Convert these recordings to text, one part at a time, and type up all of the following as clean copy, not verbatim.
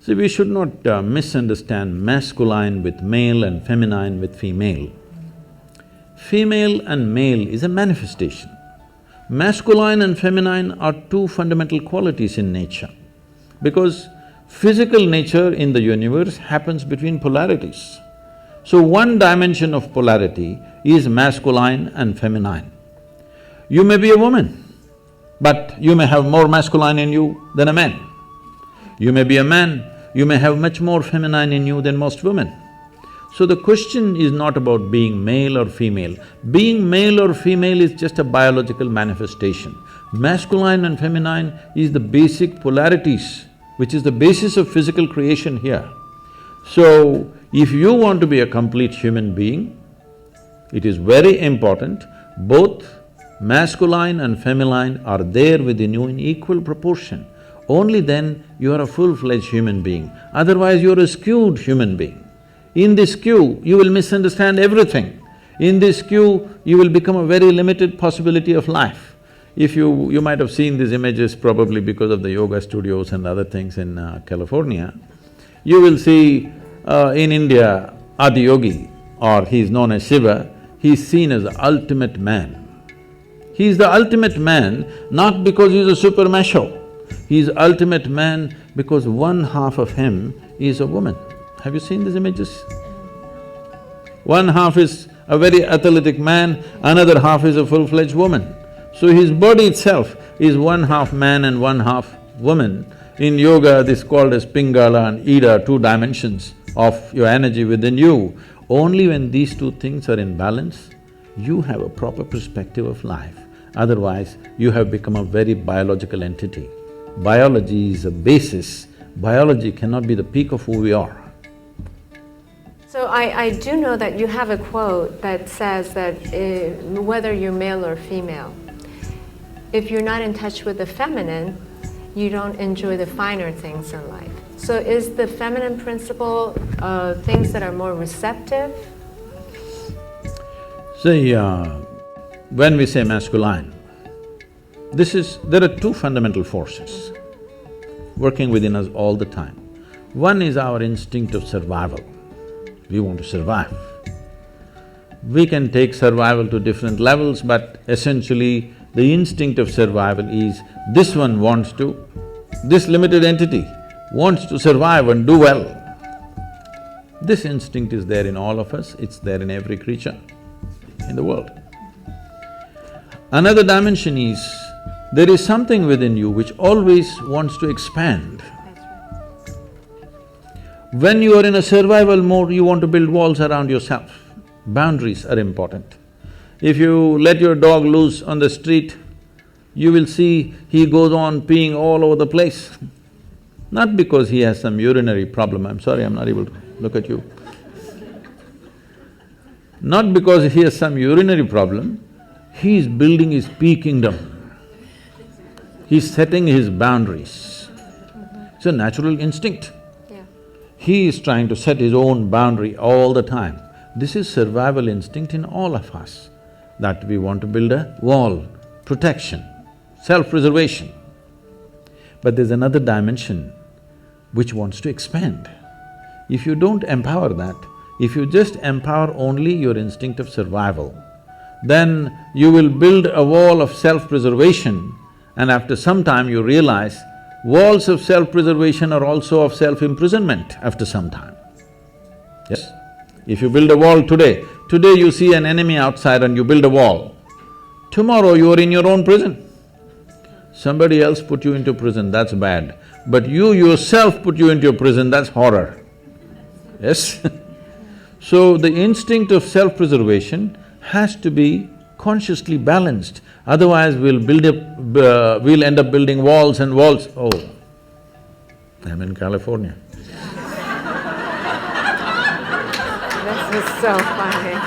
See, we should not misunderstand masculine with male and feminine with female. Female and male is a manifestation. Masculine and feminine are two fundamental qualities in nature, because physical nature in the universe happens between polarities. So one dimension of polarity is masculine and feminine. You may be a woman, but you may have more masculine in you than a man. You may be a man, you may have much more feminine in you than most women. So the question is not about being male or female. Being male or female is just a biological manifestation. Masculine and feminine is the basic polarities, which is the basis of physical creation here. So, if you want to be a complete human being, it is very important both masculine and feminine are there within you in equal proportion. Only then you are a full-fledged human being, otherwise you are a skewed human being. In this skew, you will misunderstand everything. In this skew, you will become a very limited possibility of life. If you might have seen these images probably because of the yoga studios and other things in California. You will see in India, Adiyogi, or he is known as Shiva, he is seen as the ultimate man. He is the ultimate man not because he is a super macho, he is ultimate man because one half of him is a woman. Have you seen these images? One half is a very athletic man, another half is a full-fledged woman. So his body itself is one half man and one half woman. In yoga, this is called as Pingala and Ida, two dimensions of your energy within you. Only when these two things are in balance, you have a proper perspective of life. Otherwise, you have become a very biological entity. Biology is a basis. Biology cannot be the peak of who we are. So I do know that you have a quote that says that whether you're male or female, if you're not in touch with the feminine, you don't enjoy the finer things in life. So is the feminine principle things that are more receptive? See, when we say masculine, there are two fundamental forces working within us all the time. One is our instinct of survival. We want to survive. We can take survival to different levels, but essentially the instinct of survival is this one wants to, this limited entity wants to survive and do well. This instinct is there in all of us, it's there in every creature in the world. Another dimension is, there is something within you which always wants to expand. When you are in a survival mode, you want to build walls around yourself. Boundaries are important. If you let your dog loose on the street, you will see he goes on peeing all over the place. Not because he has some urinary problem, I'm sorry, I'm not able to look at you. Not because he has some urinary problem, he is building his pee kingdom. He's setting his boundaries. It's a natural instinct. He is trying to set his own boundary all the time. This is survival instinct in all of us, that we want to build a wall, protection, self-preservation. But there's another dimension which wants to expand. If you don't empower that, if you just empower only your instinct of survival, then you will build a wall of self-preservation, and after some time you realize walls of self-preservation are also of self-imprisonment after some time. Yes? If you build a wall today you see an enemy outside and you build a wall. Tomorrow you are in your own prison. Somebody else put you into prison, that's bad. But you yourself put you into your prison, that's horror. Yes? So the instinct of self-preservation has to be consciously balanced, otherwise we'll end up building walls and walls. Oh, I'm in California. This is so funny.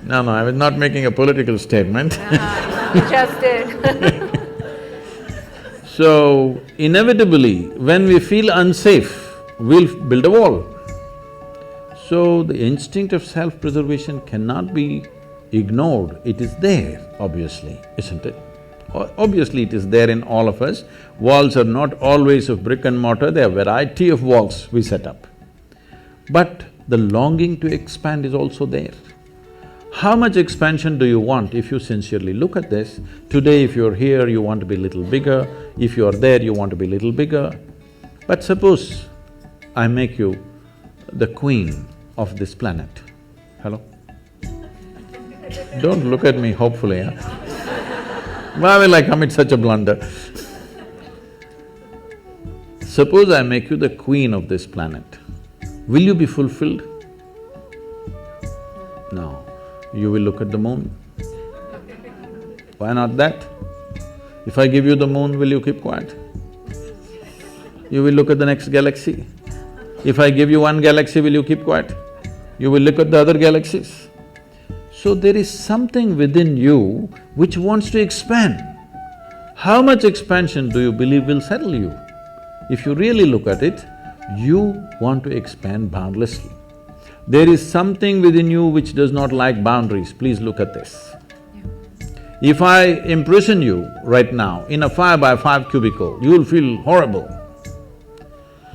No, I was not making a political statement. You just did. So, inevitably, when we feel unsafe, we'll build a wall. So, the instinct of self-preservation cannot be ignored, it is there, obviously, isn't it? Obviously it is there in all of us. Walls are not always of brick and mortar, there are variety of walls we set up. But the longing to expand is also there. How much expansion do you want if you sincerely look at this? Today if you're here, you want to be a little bigger, if you're there, you want to be a little bigger. But suppose I make you the queen of this planet. Hello? Don't look at me hopefully, huh? Why will I commit such a blunder? Suppose I make you the queen of this planet, will you be fulfilled? No. You will look at the moon. Why not that? If I give you the moon, will you keep quiet? You will look at the next galaxy. If I give you one galaxy, will you keep quiet? You will look at the other galaxies. So there is something within you which wants to expand. How much expansion do you believe will settle you? If you really look at it, you want to expand boundlessly. There is something within you which does not like boundaries, please look at this. If I imprison you right now in a 5x5 cubicle, you will feel horrible.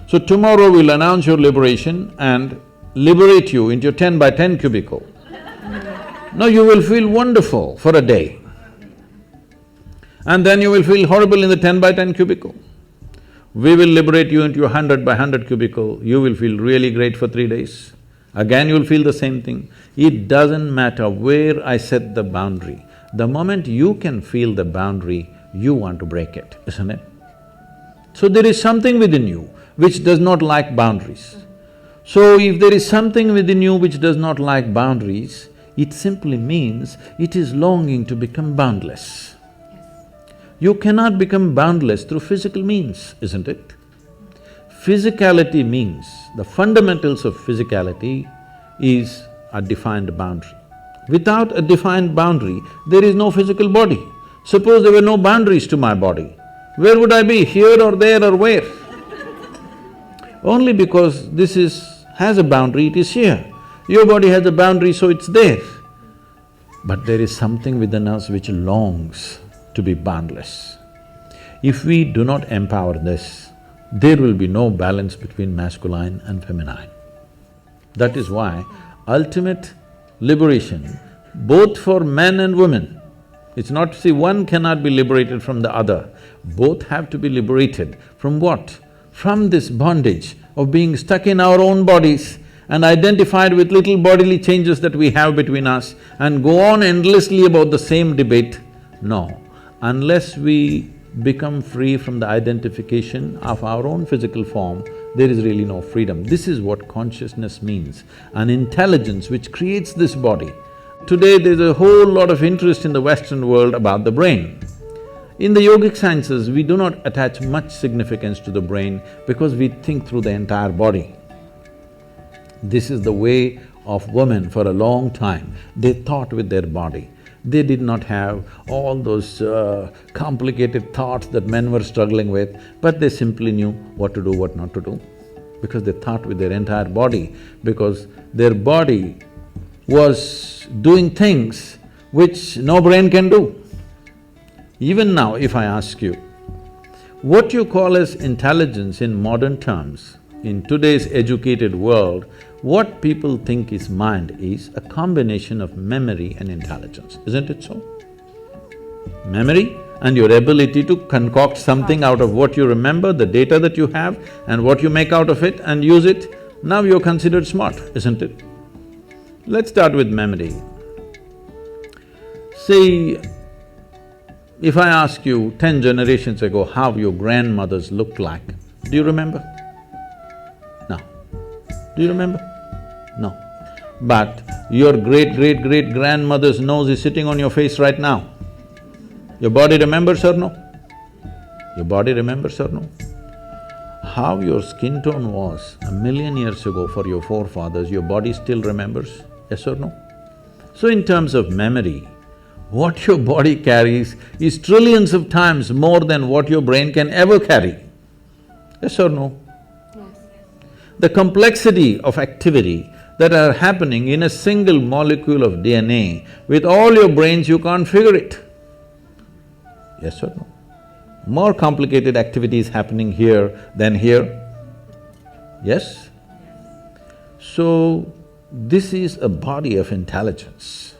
So tomorrow we'll announce your liberation and liberate you into your 10x10 cubicle. Now you will feel wonderful for a day. And then you will feel horrible in the 10x10 cubicle. We will liberate you into your 100x100 cubicle, you will feel really great for 3 days. Again you'll feel the same thing. It doesn't matter where I set the boundary. The moment you can feel the boundary, you want to break it, isn't it? So there is something within you which does not like boundaries. So if there is something within you which does not like boundaries, it simply means it is longing to become boundless. You cannot become boundless through physical means, isn't it? Physicality means, the fundamentals of physicality is a defined boundary. Without a defined boundary, there is no physical body. Suppose there were no boundaries to my body, where would I be? Here or there or where? Only because has a boundary, it is here. Your body has a boundary, so it's there. But there is something within us which longs to be boundless. If we do not empower this, there will be no balance between masculine and feminine. That is why ultimate liberation, both for men and women, it's not… see, one cannot be liberated from the other. Both have to be liberated from what? From this bondage of being stuck in our own bodies and identified with little bodily changes that we have between us and go on endlessly about the same debate. No, unless we become free from the identification of our own physical form, there is really no freedom. This is what consciousness means, an intelligence which creates this body. Today there's a whole lot of interest in the Western world about the brain. In the yogic sciences, we do not attach much significance to the brain because we think through the entire body. This is the way of women for a long time. They thought with their body. They did not have all those complicated thoughts that men were struggling with, but they simply knew what to do, what not to do, because they thought with their entire body, because their body was doing things which no brain can do. Even now, if I ask you, what you call as intelligence in modern terms, in today's educated world, what people think is mind is a combination of memory and intelligence, isn't it so? Memory and your ability to concoct something out of what you remember, the data that you have and what you make out of it and use it, now you're considered smart, isn't it? Let's start with memory. See, if I ask you 10 generations ago how your grandmothers looked like, do you remember? No. Do you remember? No. But your great-great-great-grandmother's nose is sitting on your face right now. Your body remembers or no? Your body remembers or no? How your skin tone was 1,000,000 years ago for your forefathers, your body still remembers, yes or no? So in terms of memory, what your body carries is trillions of times more than what your brain can ever carry, yes or no? Yes. The complexity of activity, that are happening in a single molecule of DNA. With all your brains, you can't figure it. Yes or no? More complicated activities happening here than here. Yes? So, this is a body of intelligence.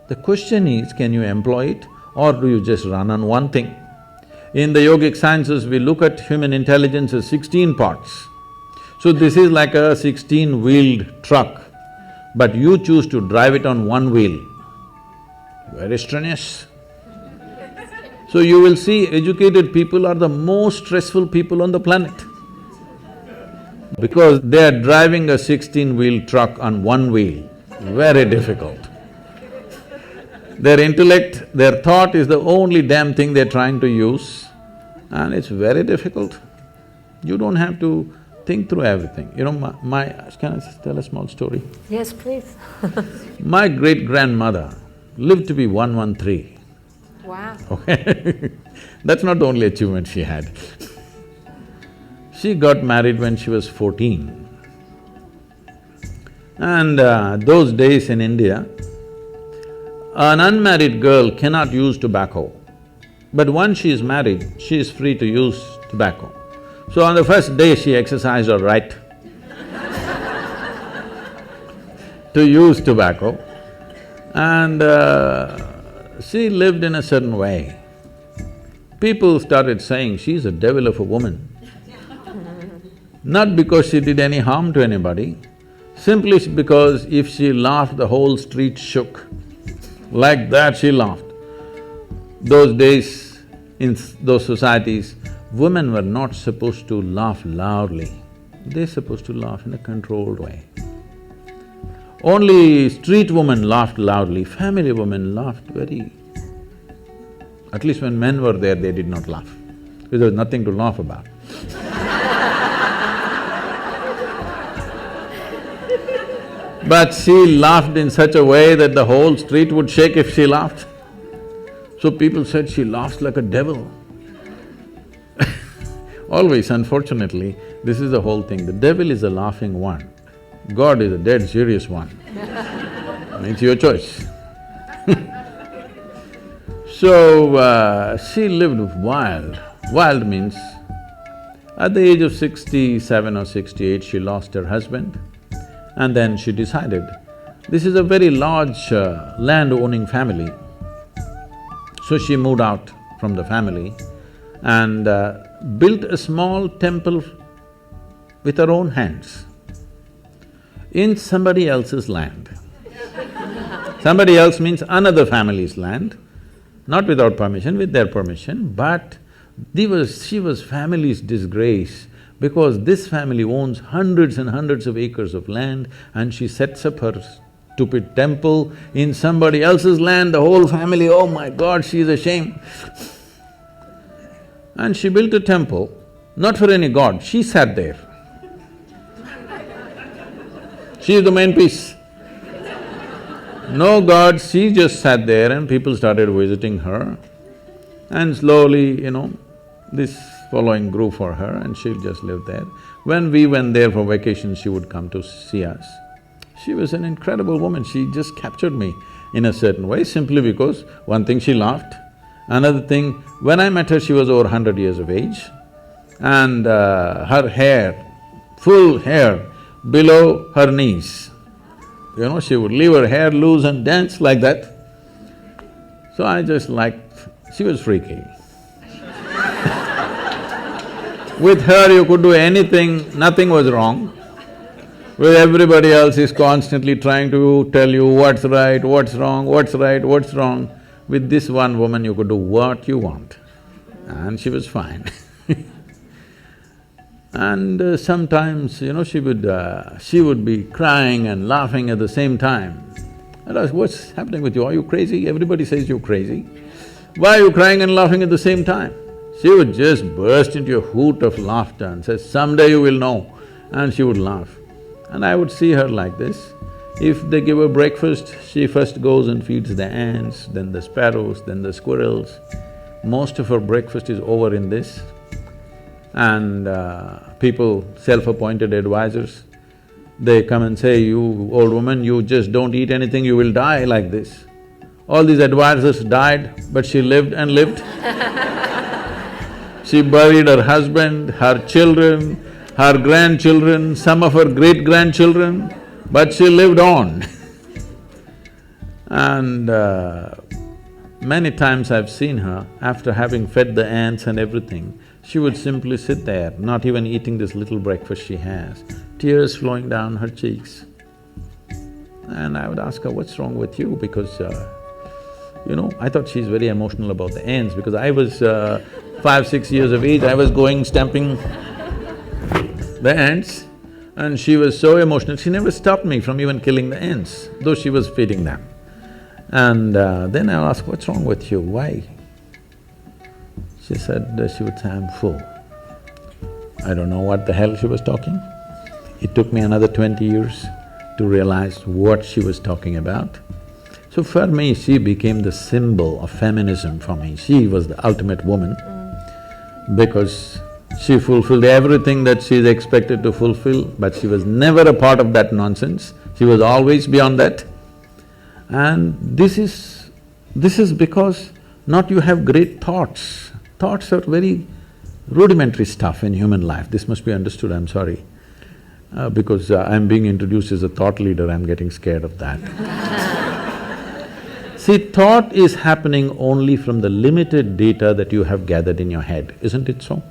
The question is, can you employ it or do you just run on one thing? In the yogic sciences, we look at human intelligence as 16 parts. So this is like a 16-wheeled truck, but you choose to drive it on one wheel. Very strenuous. So you will see educated people are the most stressful people on the planet because they are driving a 16-wheel truck on one wheel, very difficult. Their intellect, their thought is the only damn thing they're trying to use and it's very difficult. You don't have to think through everything. You know, can I just tell a small story? Yes, please. My great-grandmother lived to be 113. Wow. Okay that's not the only achievement she had. She got married when she was 14. And those days in India, an unmarried girl cannot use tobacco, but once she is married, she is free to use tobacco. So on the first day, she exercised her right to use tobacco and she lived in a certain way. People started saying, she's a devil of a woman. Not because she did any harm to anybody, simply because if she laughed, the whole street shook. Like that she laughed. Those days, in those societies, women were not supposed to laugh loudly. They're supposed to laugh in a controlled way. Only street women laughed loudly, family women laughed very… At least when men were there, they did not laugh, because there was nothing to laugh about. But she laughed in such a way that the whole street would shake if she laughed. So people said she laughs like a devil. Always, unfortunately, this is the whole thing. The devil is a laughing one, God is a dead serious one. It's your choice. So, she lived wild. Wild means, at the age of 67 or 68, she lost her husband. And then she decided, this is a very large land-owning family. So she moved out from the family and built a small temple with her own hands in somebody else's land. Somebody else means another family's land, not without permission, with their permission, but she was family's disgrace because this family owns hundreds and hundreds of acres of land and she sets up her stupid temple in somebody else's land, the whole family, oh my God, she's ashamed. And she built a temple, not for any god, she sat there. She is the main piece. No god, she just sat there and people started visiting her. And slowly, this following grew for her and she'll just live there. When we went there for vacation, she would come to see us. She was an incredible woman, she just captured me in a certain way simply because one thing, she laughed. Another thing, when I met her, she was over 100 years of age and her hair, full hair below her knees. She would leave her hair loose and dance like that. So I just liked… she was freaky. With her you could do anything, nothing was wrong. With everybody else is constantly trying to tell you what's right, what's wrong, what's right, what's wrong. With this one woman you could do what you want and she was fine. And sometimes, she would be crying and laughing at the same time. And I was, what's happening with you? Are you crazy? Everybody says you're crazy. Why are you crying and laughing at the same time? She would just burst into a hoot of laughter and say, someday you will know, and she would laugh. And I would see her like this. If they give her breakfast, she first goes and feeds the ants, then the sparrows, then the squirrels. Most of her breakfast is over in this. And people, self-appointed advisors, They come and say, you old woman, you just don't eat anything, you will die like this. All these advisors died, but she lived and lived. She buried her husband, her children, her grandchildren, some of her great-grandchildren, but she lived on. And many times I've seen her, after having fed the ants and everything, she would simply sit there, not even eating this little breakfast she has, tears flowing down her cheeks. And I would ask her, what's wrong with you? Because, I thought she's very emotional about the ants because I was 5, 6 years of age, I was going stamping the ants and she was so emotional, she never stopped me from even killing the ants, though she was feeding them. And then I asked, what's wrong with you, why? She said, she would say, I'm full. I don't know what the hell she was talking. It took me another 20 years to realize what she was talking about. So for me, she became the symbol of feminism for me. She was the ultimate woman because she fulfilled everything that she is expected to fulfill, but she was never a part of that nonsense. She was always beyond that. And this is because not you have great thoughts. Thoughts are very rudimentary stuff in human life. This must be understood, I'm sorry. Because I'm being introduced as a thought leader, I'm getting scared of that. See, thought is happening only from the limited data that you have gathered in your head, isn't it so?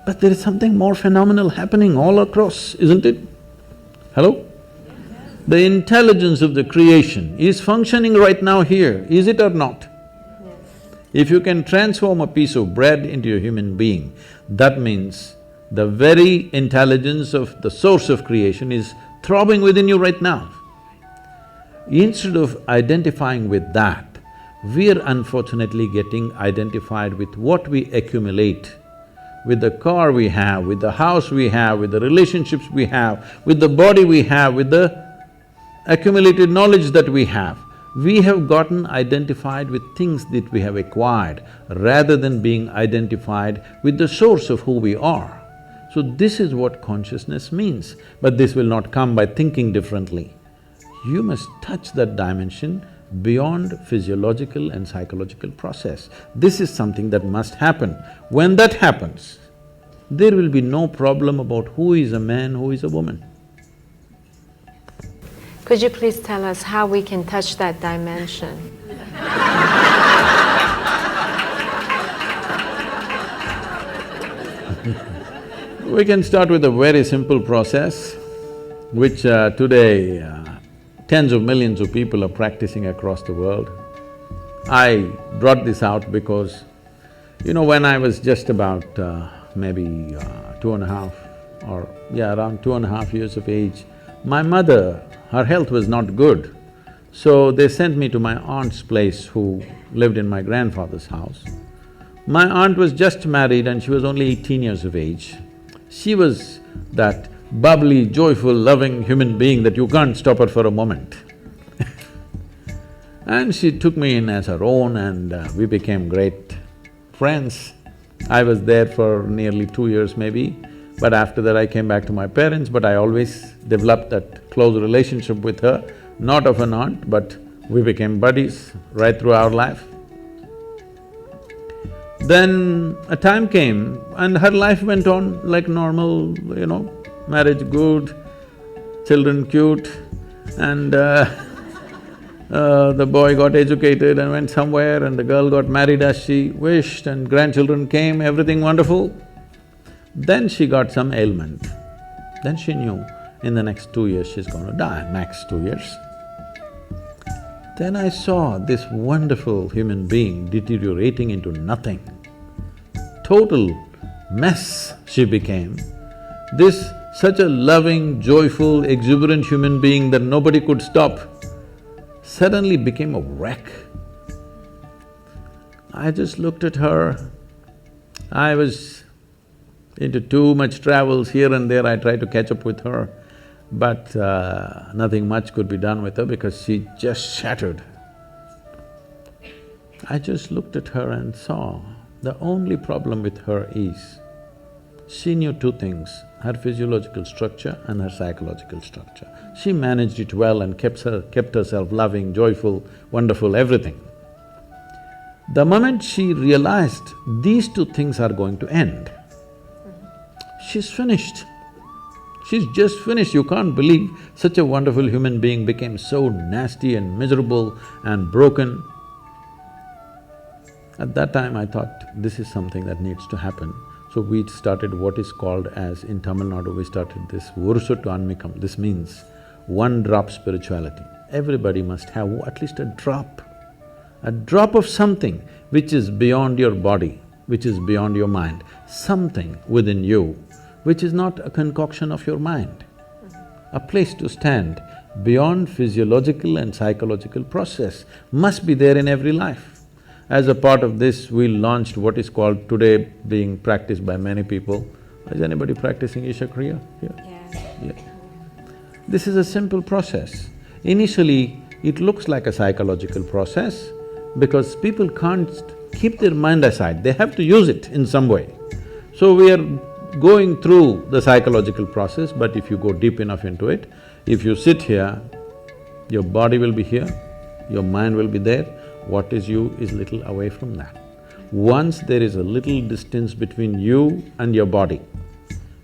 But there is something more phenomenal happening all across, isn't it? Hello? The intelligence of the creation is functioning right now here, is it or not? Yes. If you can transform a piece of bread into a human being, that means the very intelligence of the source of creation is throbbing within you right now. Instead of identifying with that, we are unfortunately getting identified with what we accumulate, with the car we have, with the house we have, with the relationships we have, with the body we have, with the accumulated knowledge that we have. We have gotten identified with things that we have acquired rather than being identified with the source of who we are. So this is what consciousness means, but this will not come by thinking differently. You must touch that dimension beyond physiological and psychological process. This is something that must happen. When that happens, there will be no problem about who is a man, who is a woman. Could you please tell us how we can touch that dimension? We can start with a very simple process, which today tens of millions of people are practicing across the world. I brought this out because, when I was just about maybe 2.5 or around 2.5 years of age, my mother, her health was not good. So they sent me to my aunt's place who lived in my grandfather's house. My aunt was just married and she was only 18 years of age. She was that bubbly, joyful, loving human being that you can't stop her for a moment. And she took me in as her own and we became great friends. I was there for nearly 2 years maybe, but after that I came back to my parents, but I always developed that close relationship with her, not of an aunt, but we became buddies right through our life. Then a time came and her life went on like normal, marriage good, children cute, and the boy got educated and went somewhere and the girl got married as she wished and grandchildren came, everything wonderful. Then she got some ailment. Then she knew in the next 2 years she's gonna die, max 2 years. Then I saw this wonderful human being deteriorating into nothing. Total mess she became. This such a loving, joyful, exuberant human being that nobody could stop suddenly became a wreck. I just looked at her. I was into too much travels here and there, I tried to catch up with her, but nothing much could be done with her because she just shattered. I just looked at her and saw the only problem with her is She knew two things, her physiological structure and her psychological structure. She managed it well and kept herself loving, joyful, wonderful, everything. The moment she realized these two things are going to end, she's finished. She's just finished. You can't believe such a wonderful human being became so nasty and miserable and broken. At that time I thought, this is something that needs to happen. So we started what is called as, in Tamil Nadu, we started this Vurusuttu Anmikam. This means one drop spirituality. Everybody must have at least a drop of something which is beyond your body, which is beyond your mind, something within you which is not a concoction of your mind. A place to stand beyond physiological and psychological process must be there in every life. As a part of this, we launched what is called today being practiced by many people. Is anybody practicing Isha Kriya here? Yeah. This is a simple process. Initially, it looks like a psychological process because people can't keep their mind aside, they have to use it in some way. So we are going through the psychological process, but if you go deep enough into it, if you sit here, your body will be here, your mind will be there, what is you is little away from that. Once there is a little distance between you and your body,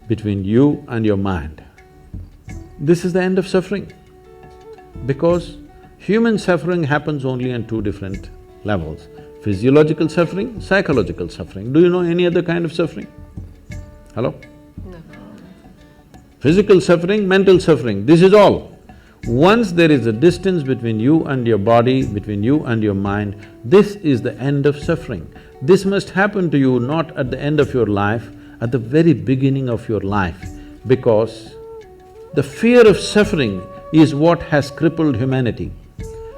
between you and your mind, this is the end of suffering. Because human suffering happens only on two different levels, physiological suffering, psychological suffering. Do you know any other kind of suffering? Hello? No. Physical suffering, mental suffering, this is all. Once there is a distance between you and your body, between you and your mind, this is the end of suffering. This must happen to you not at the end of your life, at the very beginning of your life, because the fear of suffering is what has crippled humanity.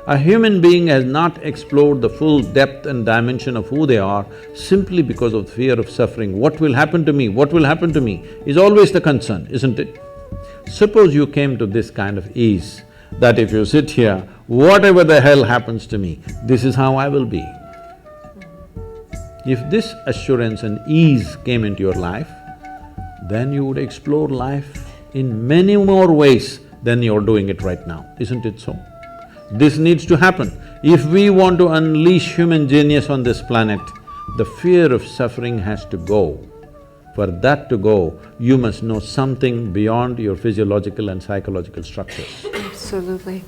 A human being has not explored the full depth and dimension of who they are simply because of fear of suffering. What will happen to me? What will happen to me? Is always the concern, isn't it? Suppose you came to this kind of ease, that if you sit here, whatever the hell happens to me, this is how I will be. If this assurance and ease came into your life, then you would explore life in many more ways than you're doing it right now, isn't it so? This needs to happen. If we want to unleash human genius on this planet, the fear of suffering has to go. For that to go, you must know something beyond your physiological and psychological structures. Absolutely.